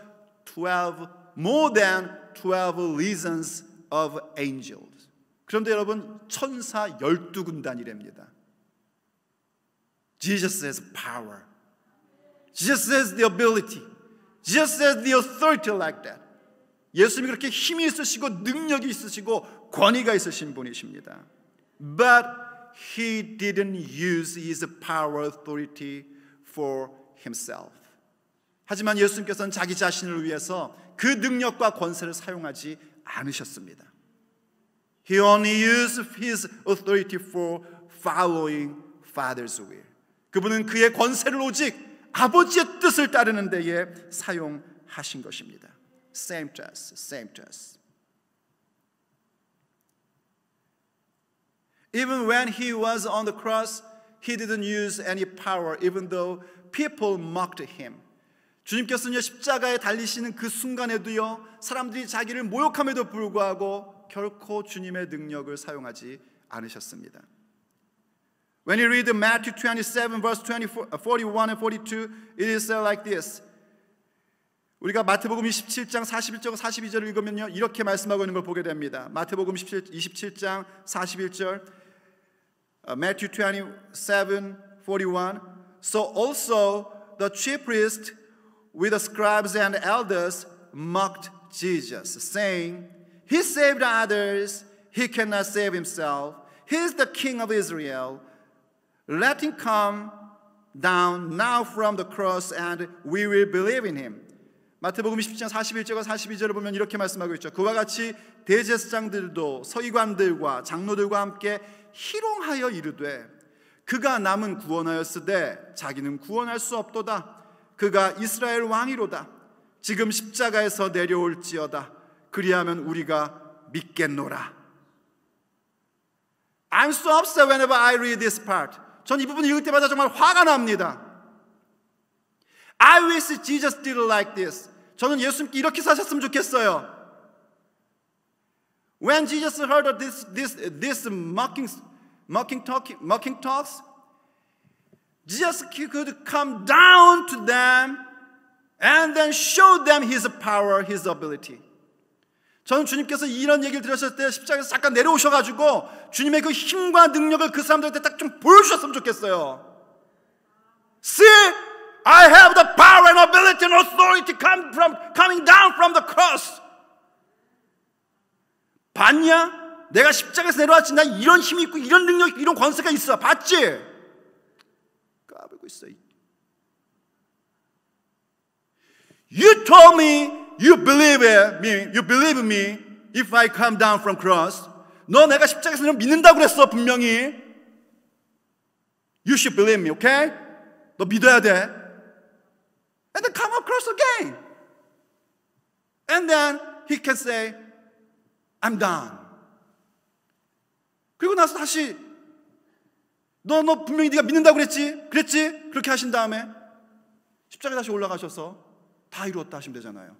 more than 12 legions of angels. 그런데 여러분, 천사 12군단이랍니다. Jesus has power. Jesus has the ability. Jesus has the authority like that. 예수님이 그렇게 힘이 있으시고 능력이 있으시고 권위가 있으신 분이십니다. But He didn't use His power authority for Himself. 하지만 예수님께서는 자기 자신을 위해서 그 능력과 권세를 사용하지 않으셨습니다. He only used His authority for following Father's will. 그분은 그의 권세를 오직 아버지의 뜻을 따르는 데에 사용하신 것입니다. Same to us, same to us. Even when He was on the cross, He didn't use any power, even though people mocked Him. 주님께서는 십자가에 달리시는 그 순간에도요, 사람들이 자기를 모욕함에도 불구하고 결코 주님의 능력을 사용하지 않으셨습니다. When you read Matthew 27 verse 41 and 42, it is said like this. 우리가 마태복음 27장 41절 42절을 읽으면요, 이렇게 말씀하고 있는 걸 보게 됩니다. 마태복음 27장 41절, Matthew 27, 41. So also the chief priests with the scribes and elders mocked Jesus, saying, He saved others, He cannot save Himself. He is the King of Israel. Let Him come down now from the cross and we will believe in Him. 마태복음 27장 41절과 42절을 보면 이렇게 말씀하고 있죠. 그와 같이 대제사장들도 서기관들과 장로들과 함께 희롱하여 이르되 그가 남은 구원하였으되 자기는 구원할 수 없도다. 그가 이스라엘 왕이로다. 지금 십자가에서 내려올지어다. 그리하면 우리가 믿겠노라. I'm so upset whenever I read this part. 전 이 부분 읽을 때마다 정말 화가 납니다. I wish Jesus did like this. 저는 예수님께 이렇게 사셨으면 좋겠어요. When Jesus heard of this mocking talks, Jesus could come down to them and then show them His power, His ability. 저는 주님께서 이런 얘기를 들으셨을 때 십자가에서 잠깐 내려오셔가지고 주님의 그 힘과 능력을 그 사람들한테 딱 좀 보여주셨으면 좋겠어요. See, I have the power and ability and authority coming down from the cross. 봤냐? 내가 십자가에서 내려왔지. 나 이런 힘이 있고 이런 능력, 이런 권세가 있어. 봤지? 까불고 있어. You told me you believe me if I come down from cross. 너 내가 십자가에서 믿는다고 그랬어, 분명히. You should believe me, okay? 너 믿어야 돼. And then come across again. And then he can say, I'm done. 그리고 나서 다시 너 분명히 네가 믿는다고 그랬지? 그렇게 하신 다음에 십자가에 다시 올라가셔서 다 이루었다 하시면 되잖아요.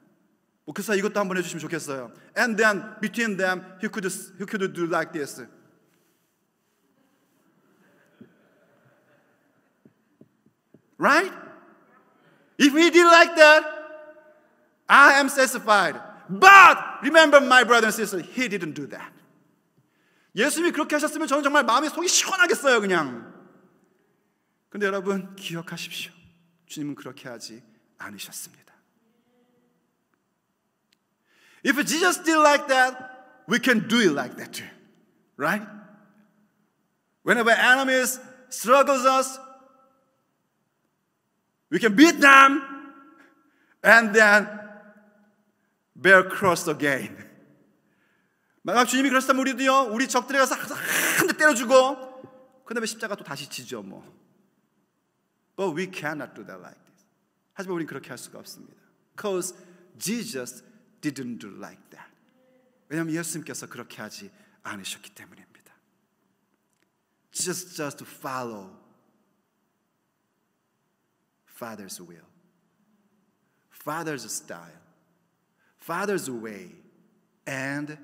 그 사이 이것도 한번 해주시면 좋겠어요. And then between them he could do like this. Right? If he did like that, I am satisfied. But remember, my brother and sister, he didn't do that. 예수님이 그렇게 하셨으면 저는 정말 마음이 속이 시원하겠어요, 그냥. 근데 여러분 기억하십시오. 주님은 그렇게 하지 않으셨습니다. If Jesus did like that, we can do it like that too. Right? Whenever enemies struggles us, we can beat them and then bear cross again. 만약 주님이 그러셨다면 우리도요, 우리 적들에 가서 한 대 때려주고 그 다음에 십자가 또 다시 지죠 뭐. But we cannot do that like this. 하지만 우리는 그렇게 할 수가 없습니다. Because Jesus didn't do like that. 왜냐하면 예수님께서 그렇게 하지 않으셨기 때문입니다. Just to follow Father's will, Father's style, Father's way, and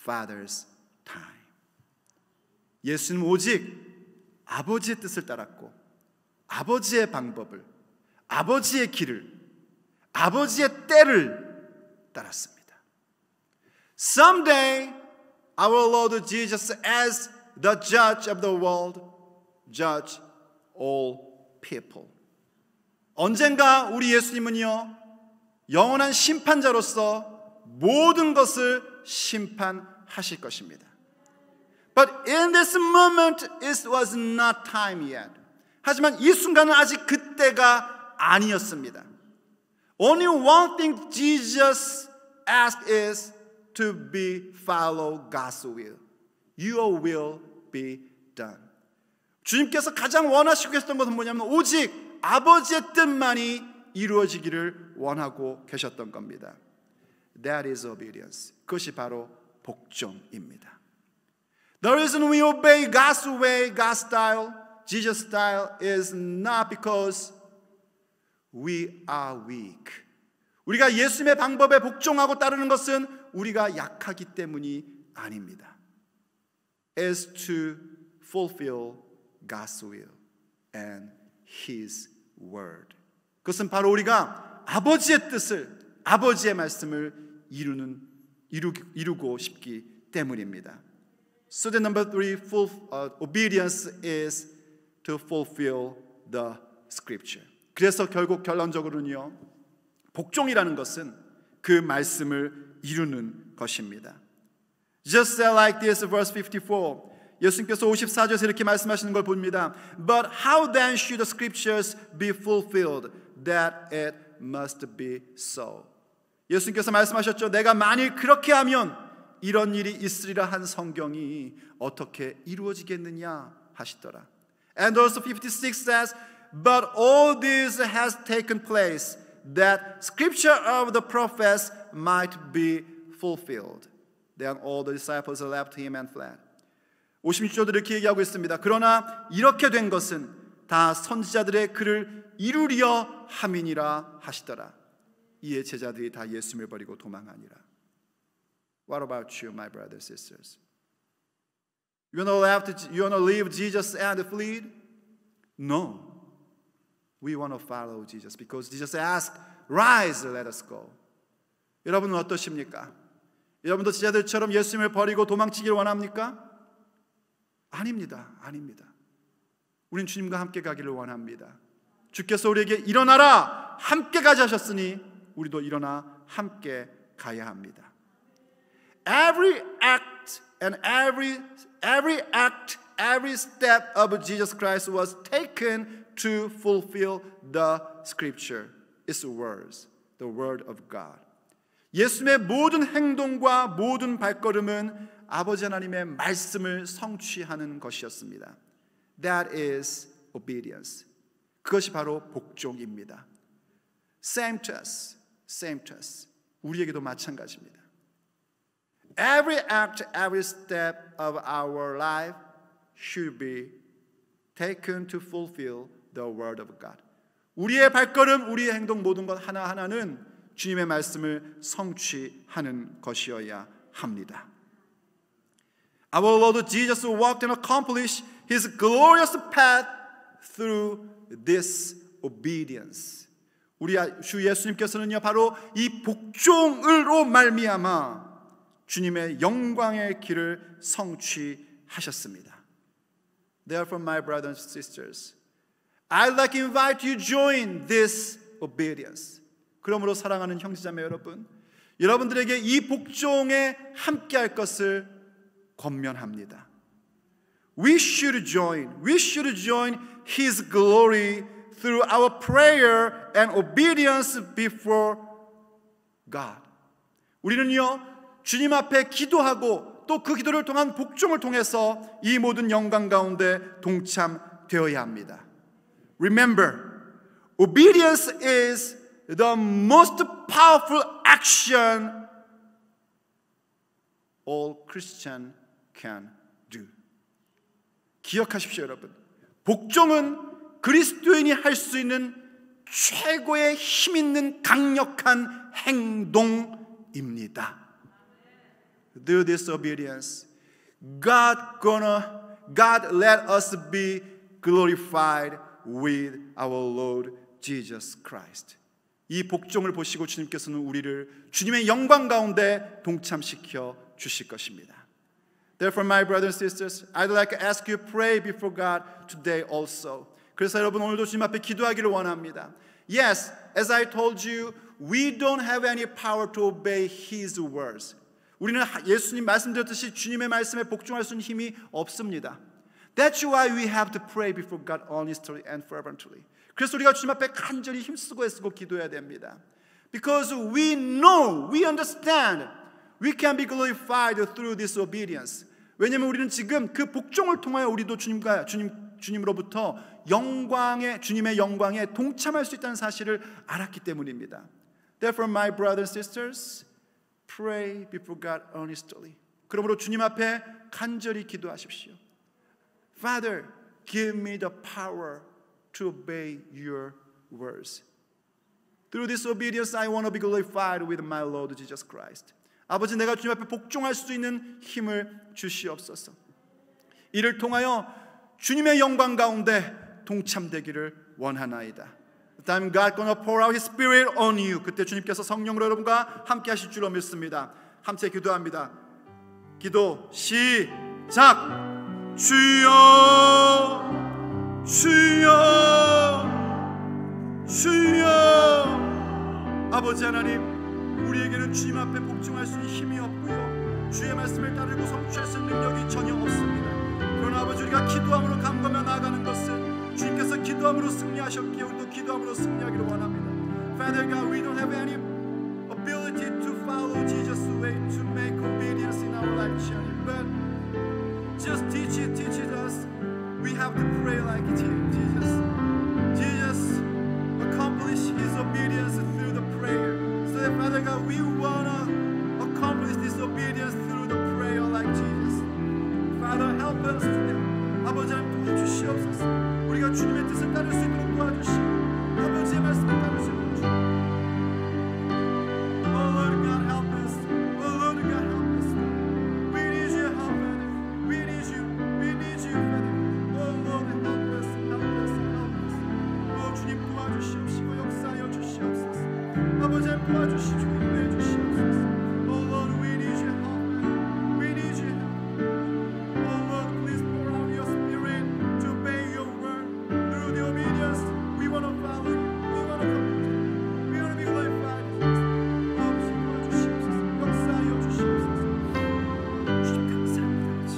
Father's time. 예수님 오직 아버지의 뜻을 따랐고 아버지의 방법을, 아버지의 길을, 아버지의 때를 따랐습니다. Someday our Lord Jesus as the judge of the world judge all people. 언젠가 우리 예수님은요, 영원한 심판자로서 모든 것을 심판하실 것입니다. But in this moment it was not time yet. 하지만 이 순간은 아직 그때가 아니었습니다. Only one thing Jesus asked is to be follow God's will. Your will be done. 주님께서 가장 원하시고 계셨던 것은 뭐냐면 오직 아버지의 뜻만이 이루어지기를 원하고 계셨던 겁니다. That is obedience. 그것이 바로 복종입니다. The reason we obey God's way, God's style, Jesus' style is not because we are weak. 우리가 예수님의 방법에 복종하고 따르는 것은 우리가 약하기 때문이 아닙니다. Is to fulfill God's will and His word. 그것은 바로 우리가 아버지의 뜻을, 아버지의 말씀을 이루고 싶기 때문입니다. So the number 3, obedience is to fulfill the scripture. 그래서 결국 결론적으로는요, 복종이라는 것은 그 말씀을 이루는 것입니다. Just like this, verse 54. 예수님께서 54절에서 이렇게 말씀하시는 걸 봅니다. But how then should the scriptures be fulfilled that it must be so? 예수님께서 말씀하셨죠. 내가 만일 그렇게 하면 이런 일이 있으리라 한 성경이 어떻게 이루어지겠느냐 하시더라. And also 56 says, But all this has taken place that scripture of the prophets might be fulfilled. Then all the disciples left him and fled. 56절도 이렇게 얘기하고 있습니다. 그러나 이렇게 된 것은 다 선지자들의 글을 이루려 함이니라 하시더라. 이에 제자들이 다 예수님을 버리고 도망하니라. What about you, my brothers and sisters? You want to leave Jesus and flee? No. We want to follow Jesus because Jesus asked, Rise, let us go. 여러분은 어떠십니까? 여러분도 제자들처럼 예수님을 버리고 도망치길 원합니까? 아닙니다. 아닙니다. 우린 주님과 함께 가기를 원합니다. 주께서 우리에게 일어나라 함께 가자 하셨으니 우리도 일어나 함께 가야 합니다. Every act and every step of Jesus Christ was taken to fulfill the scripture. It's words, the word of God. 예수님의 모든 행동과 모든 발걸음은 아버지 하나님의 말씀을 성취하는 것이었습니다. That is obedience. 그것이 바로 복종입니다. Same to us, same to us. 우리에게도 마찬가지입니다. Every act, every step of our life should be taken to fulfill the word of God. 우리의 발걸음, 우리의 행동 모든 것 하나하나는 주님의 말씀을 성취하는 것이어야 합니다. Our Lord Jesus walked and accomplished His glorious path through this obedience. 우리 주 예수님께서는요 바로 이 복종으로 말미암아 주님의 영광의 길을 성취하셨습니다. Therefore, my brothers and sisters, I'd like to invite you to join this obedience. 그러므로 사랑하는 형제자매 여러분, 여러분들에게 이 복종에 함께할 것을 권면합니다. We should join His glory through our prayer and obedience before God. 우리는요 주님 앞에 기도하고 또 그 기도를 통한 복종을 통해서 이 모든 영광 가운데 동참되어야 합니다. Remember, obedience is the most powerful action all Christian can do. 기억하십시오, 여러분. 복종은 그리스도인이 할 수 있는 최고의 힘 있는 강력한 행동입니다. Through this obedience, God let us be glorified with our Lord Jesus Christ. 이 복종을 보시고 주님께서는 우리를 주님의 영광 가운데 동참시켜 주실 것입니다. Therefore, my brothers and sisters, I'd like to ask you to pray before God today also. 그래서 여러분 오늘도 주님 앞에 기도하기를 원합니다. Yes, as I told you, we don't have any power to obey His words. 우리는 예수님 말씀드렸듯이 주님의 말씀에 복종할 수 있는 힘이 없습니다. That's why we have to pray before God honestly and fervently. 그래서 우리가 주님 앞에 간절히 힘쓰고 애쓰고 기도해야 됩니다. Because we know, we understand, we can be glorified through this obedience. 왜냐하면 우리는 지금 그 복종을 통하여 우리도 주님으로부터 주님의 영광에 동참할 수 있다는 사실을 알았기 때문입니다. Therefore, my brothers and sisters, pray before God earnestly. 그러므로 주님 앞에 간절히 기도하십시오. Father, give me the power to obey your words. Through this obedience, I want to be glorified with my Lord Jesus Christ. 아버지, 내가 주님 앞에 복종할 수 있는 힘을 주시옵소서. 이를 통하여 주님의 영광 가운데 동참되기를 원하나이다. The time God gonna pour out His Spirit on you. 그때 주님께서 성령으로 여러분과 함께 하실 줄로 믿습니다. 함께 기도합니다. 기도 시작. 주여, 주여, 주여. 아버지 하나님, 우리에게는 주님 앞에 복종할 수 있는 힘이 없고요, 주의 말씀을 따르고 성취할 수 있는 능력이 전혀 없습니다. 그러나 아버지, 우리가 기도함으로 감감해 나아가는 것은 주님께서 기도함으로 승리하셨기에 우리도 기도함으로 승리하기를 원합니다. Father God, we don't have any ability to follow Jesus' way to make obedience in our life journey, but just teach us. We have to pray like Jesus. Jesus accomplished His obedience through the prayer. So that, Father God, we wanna accomplish this obedience through the prayer like Jesus. Father, help us today. 아버지 하나님 도와주시옵소서. 우리가 주님의 뜻을 따를 수 있도록 도와주시고 아버지의 말씀을 따를 수 있도록 주시옵소서. Oh Lord God, help us. Oh Lord God, help us. We need your help, Father. We need you. We need you, Father. Oh Lord, help us. Help us. Help us. Oh 주님 도와주시옵시고 역사하여 주시옵소서. 아버지 하나님 도와주시고 인도해 주시옵소서. Oh Lord, we need your help, Father. We need your help. Oh Lord, please pour out your Spirit to obey your word through the obedience. We want to follow you. We want to come to you. We want to be glorified. 아버지 도와주시옵소서. 역사하여 주시옵소서. 주님 감사합니다.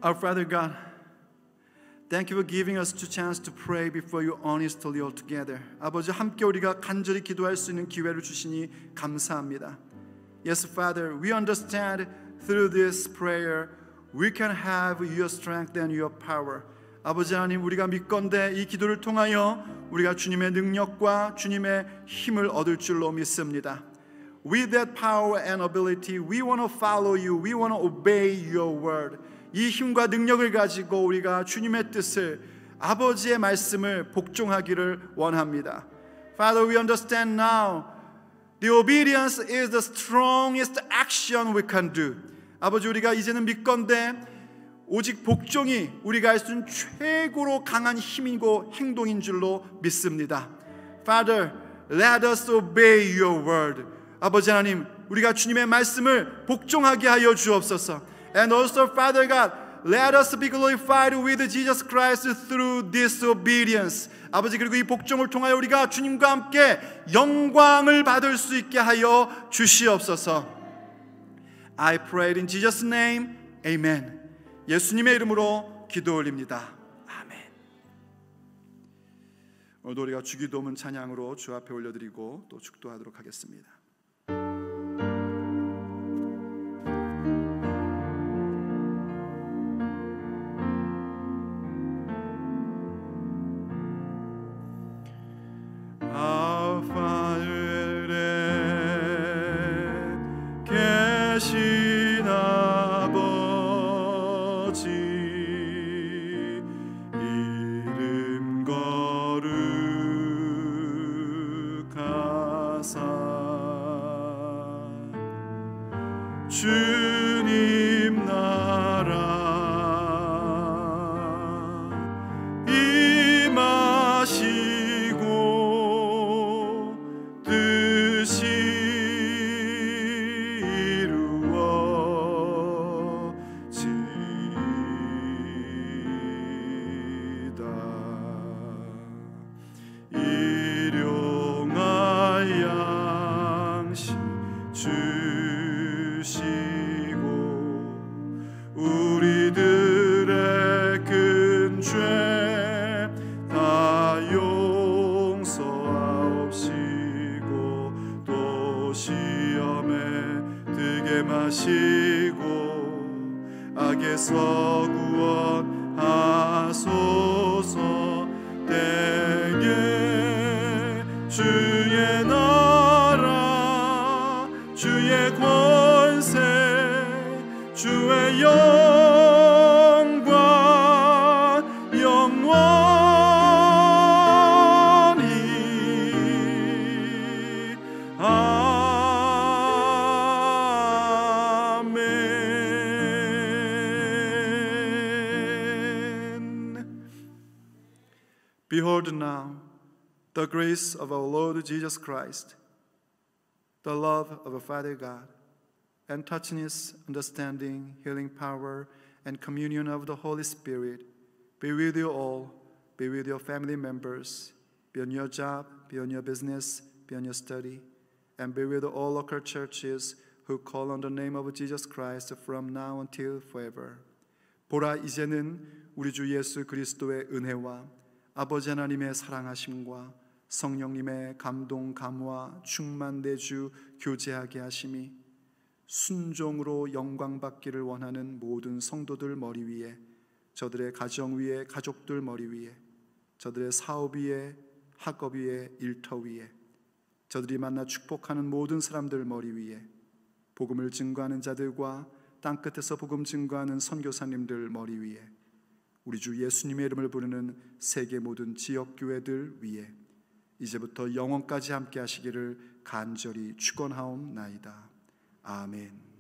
Our Father God, Thank you for giving us the chance to pray before you honestly all together. 아버지, 함께 우리가 간절히 기도할 수 있는 기회를 주시니 감사합니다. Yes, Father, we understand through this prayer we can have your strength and your power. 아버지 하나님, 우리가 믿건대 이 기도를 통하여 우리가 주님의 능력과 주님의 힘을 얻을 줄로 믿습니다. With that power and ability, we want to follow you. We want to obey your word. 이 힘과 능력을 가지고 우리가 주님의 뜻을, 아버지의 말씀을 복종하기를 원합니다. Father, we understand now the obedience is the strongest action we can do. 아버지, 우리가 이제는 믿건대 오직 복종이 우리가 할 수 있는 최고로 강한 힘이고 행동인 줄로 믿습니다. Father, let us obey your word. 아버지 하나님, 우리가 주님의 말씀을 복종하게 하여 주옵소서. And also, Father God, let us be glorified with Jesus Christ through this obedience. 아버지, 그리고 이 복종을 통하여 우리가 주님과 함께 영광을 받을 수 있게 하여 주시옵소서. I prayed in Jesus' name, Amen. 예수님의 이름으로 기도 올립니다. 아멘. 오늘도 우리가 주기도문 찬양으로 주 앞에 올려드리고 또 축도하도록 하겠습니다. 계신 아버지, 이름 거룩하사 주님 나라 임하시고 뜻이 마시고 악에서 구원하소서. 때에 주의 나라 주의 권세 주의 영광 영원히 Behold now the grace of our Lord Jesus Christ, the love of our Father God, and touchiness, understanding, healing power, and communion of the Holy Spirit be with you all, be with your family members, be on your job, be on your business, be on your study, and be with all local churches who call on the name of Jesus Christ from now until forever. 보라, 이제는 우리 주 예수 그리스도의 은혜와 아버지 하나님의 사랑하심과 성령님의 감동, 감화, 충만 내주 교제하게 하심이 순종으로 영광 받기를 원하는 모든 성도들 머리 위에, 저들의 가정 위에, 가족들 머리 위에, 저들의 사업 위에, 학업 위에, 일터 위에, 저들이 만나 축복하는 모든 사람들 머리 위에, 복음을 증거하는 자들과 땅끝에서 복음 증거하는 선교사님들 머리 위에, 우리 주 예수님의 이름을 부르는 세계 모든 지역교회들 위에 이제부터 영원까지 함께 하시기를 간절히 축원하옵나이다. 아멘.